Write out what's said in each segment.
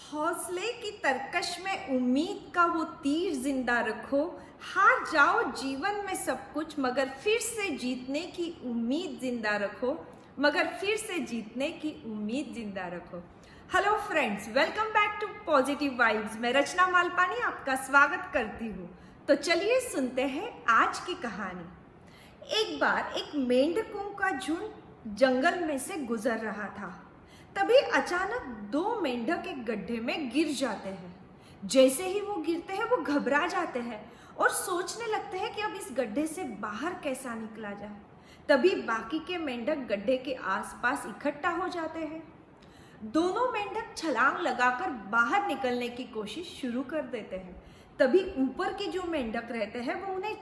हौसले की तरकश में उम्मीद का वो तीर जिंदा रखो। हार जाओ जीवन में सब कुछ मगर फिर से जीतने की उम्मीद जिंदा रखो। जिंदा रखो। Hello friends, welcome back to positive vibes. मैं रचना मालपानी आपका स्वागत करती हूँ। तो चलिए सुनते हैं आज की कहानी। एक बार एक मेंढकों का झुंड जंगल में से गुजर रहा था। तभी अचानक दो मेंढक एक गड्ढे में गिर जाते हैं। जैसे ही वो गिरते हैं वो घबरा जाते हैं और सोचने लगते हैं कि अब इस गड्ढे से बाहर कैसा निकला जाए। तभी बाकी के मेंढक गड्ढे के आसपास इकट्ठा हो जाते हैं। दोनों मेंढक छलांग लगाकर बाहर निकलने की कोशिश शुरू कर देते हैं। तभी ऊपर के जो मेंढक रहते हैं वो उन्हें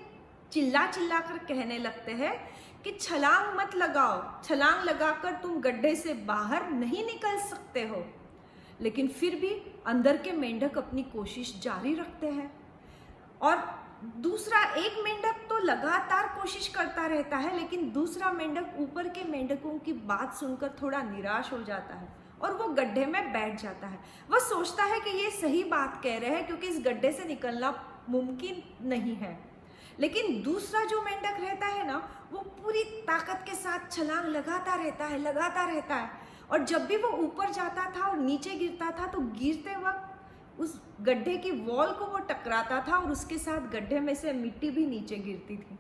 चिल्ला चिल्ला कर कहने लगते हैं कि छलांग मत लगाओ, छलांग लगाकर तुम गड्ढे से बाहर नहीं निकल सकते हो। लेकिन फिर भी अंदर के मेंढक अपनी कोशिश जारी रखते हैं और दूसरा एक मेंढक तो लगातार कोशिश करता रहता है, लेकिन दूसरा मेंढक ऊपर के मेंढकों की बात सुनकर थोड़ा निराश हो जाता है और वो गड्ढे में बैठ जाता है। वह सोचता है कि ये सही बात कह रहे हैं क्योंकि इस गड्ढे से निकलना मुमकिन नहीं है। लेकिन दूसरा जो मेंढक रहता है ना, वो पूरी ताकत के साथ छलांग लगाता रहता है और जब भी वो ऊपर जाता था और नीचे गिरता था तो गिरते वक्त उस गड्ढे की वॉल को वो टकराता था और उसके साथ गड्ढे में से मिट्टी भी नीचे गिरती थी।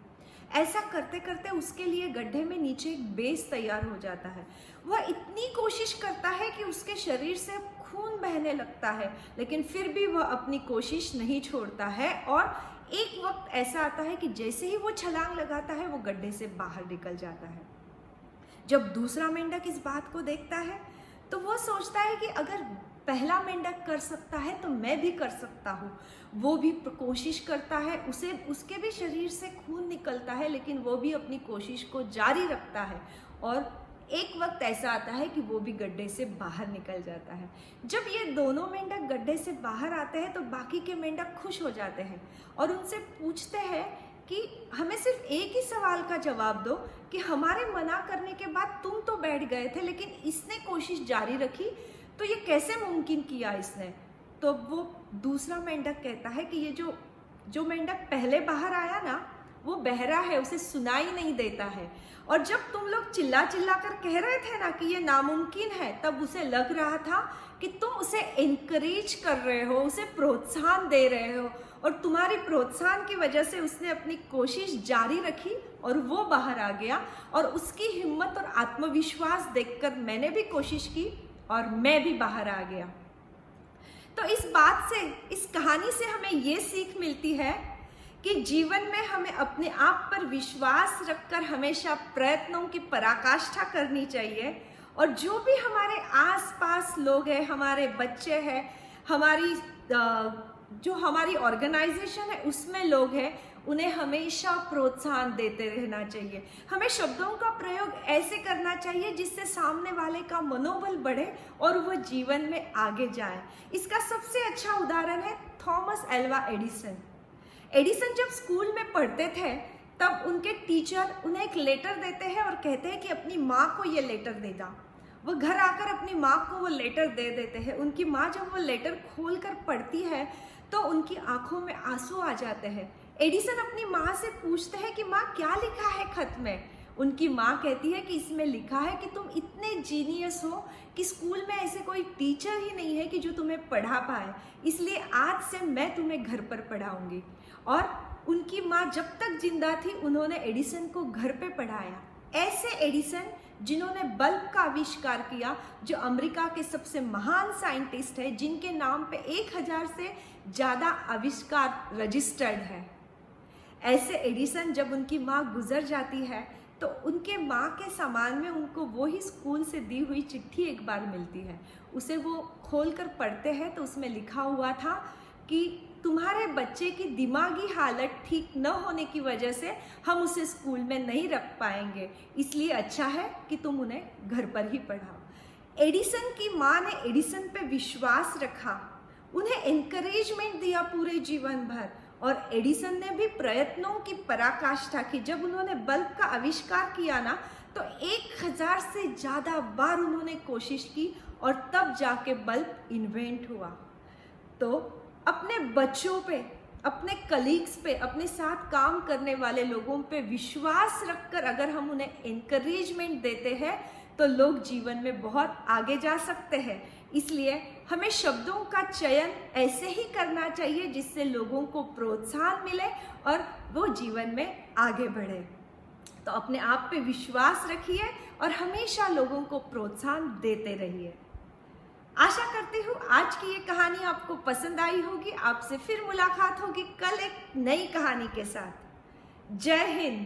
ऐसा करते करते उसके लिए गड्ढे में नीचे एक बेस तैयार हो जाता है। वह इतनी कोशिश करता है कि उसके शरीर से खून बहने लगता है, लेकिन फिर भी वह अपनी कोशिश नहीं छोड़ता है और एक वक्त ऐसा आता है कि जैसे ही वो छलांग लगाता है वो गड्ढे से बाहर निकल जाता है। जब दूसरा मेंढक इस बात को देखता है तो वो सोचता है कि अगर पहला मेंढक कर सकता है तो मैं भी कर सकता हूँ। वो भी कोशिश करता है, उसके भी शरीर से खून निकलता है, लेकिन वो भी अपनी कोशिश को जारी रखता है और एक वक्त ऐसा आता है कि वो भी गड्ढे से बाहर निकल जाता है। जब ये दोनों मेंढक गड्ढे से बाहर आते हैं तो बाकी के मेंढक खुश हो जाते हैं और उनसे पूछते हैं कि हमें सिर्फ एक ही सवाल का जवाब दो कि हमारे मना करने के बाद तुम तो बैठ गए थे लेकिन इसने कोशिश जारी रखी, तो ये कैसे मुमकिन किया इसने? तो वो दूसरा मेंढक कहता है कि ये जो मेंढक पहले बाहर आया ना, वो बहरा है, उसे सुनाई नहीं देता है। और जब तुम लोग चिल्ला चिल्ला कर कह रहे थे ना कि ये नामुमकिन है, तब उसे लग रहा था कि तुम उसे एनकरेज कर रहे हो, उसे प्रोत्साहन दे रहे हो और तुम्हारी प्रोत्साहन की वजह से उसने अपनी कोशिश जारी रखी और वो बाहर आ गया। और उसकी हिम्मत और आत्मविश्वास देखकर मैंने भी कोशिश की और मैं भी बाहर आ गया। तो इस कहानी से हमें ये सीख मिलती है कि जीवन में हमें अपने आप पर विश्वास रखकर हमेशा प्रयत्नों की पराकाष्ठा करनी चाहिए और जो भी हमारे आसपास लोग हैं, हमारे बच्चे हैं, जो हमारी ऑर्गेनाइजेशन है उसमें लोग हैं, उन्हें हमेशा प्रोत्साहन देते रहना चाहिए। हमें शब्दों का प्रयोग ऐसे करना चाहिए जिससे सामने वाले का मनोबल बढ़े और वह जीवन में आगे जाए। इसका सबसे अच्छा उदाहरण है थॉमस एल्वा एडिसन। एडिसन जब स्कूल में पढ़ते थे तब उनके टीचर उन्हें एक लेटर देते हैं और कहते हैं कि अपनी माँ को ये लेटर दे दा। वो घर आकर अपनी माँ को वो लेटर दे देते हैं। उनकी माँ जब वो लेटर खोल कर पढ़ती है तो उनकी आंखों में आंसू आ जाते हैं। एडिसन अपनी माँ से पूछते हैं कि माँ क्या लिखा है खत में? उनकी माँ कहती है कि इसमें लिखा है कि तुम इतने जीनियस हो कि स्कूल में ऐसे कोई टीचर ही नहीं है कि जो तुम्हें पढ़ा पाए, इसलिए आज से मैं तुम्हें घर पर पढ़ाऊंगी। और उनकी माँ जब तक जिंदा थी उन्होंने एडिसन को घर पे पढ़ाया। ऐसे एडिसन जिन्होंने बल्ब का आविष्कार किया, जो अमेरिका के सबसे महान साइंटिस्ट है, जिनके नाम पे 1000 से ज़्यादा आविष्कार रजिस्टर्ड है। ऐसे एडिसन जब उनकी माँ गुजर जाती है तो उनके माँ के सामान में उनको वही स्कूल से दी हुई चिट्ठी एक बार मिलती है। उसे वो खोल कर पढ़ते हैं तो उसमें लिखा हुआ था कि तुम्हारे बच्चे की दिमागी हालत ठीक न होने की वजह से हम उसे स्कूल में नहीं रख पाएंगे, इसलिए अच्छा है कि तुम उन्हें घर पर ही पढ़ाओ। एडिसन की माँ ने एडिसन पे विश्वास रखा, उन्हें एनकरेजमेंट दिया पूरे जीवन भर और एडिसन ने भी प्रयत्नों की पराकाष्ठा की। जब उन्होंने बल्ब का आविष्कार किया ना तो 1000 से ज़्यादा बार उन्होंने कोशिश की और तब जाके बल्ब इन्वेंट हुआ। तो अपने बच्चों पे, अपने कलीग्स पे, अपने साथ काम करने वाले लोगों पे विश्वास रखकर अगर हम उन्हें एनकरेजमेंट देते हैं तो लोग जीवन में बहुत आगे जा सकते हैं। इसलिए हमें शब्दों का चयन ऐसे ही करना चाहिए जिससे लोगों को प्रोत्साहन मिले और वो जीवन में आगे बढ़े। तो अपने आप पे विश्वास रखिए और हमेशा लोगों को प्रोत्साहन देते रहिए। आशा करती हूँ आज की ये कहानी आपको पसंद आई होगी। आपसे फिर मुलाकात होगी कल एक नई कहानी के साथ। जय हिंद।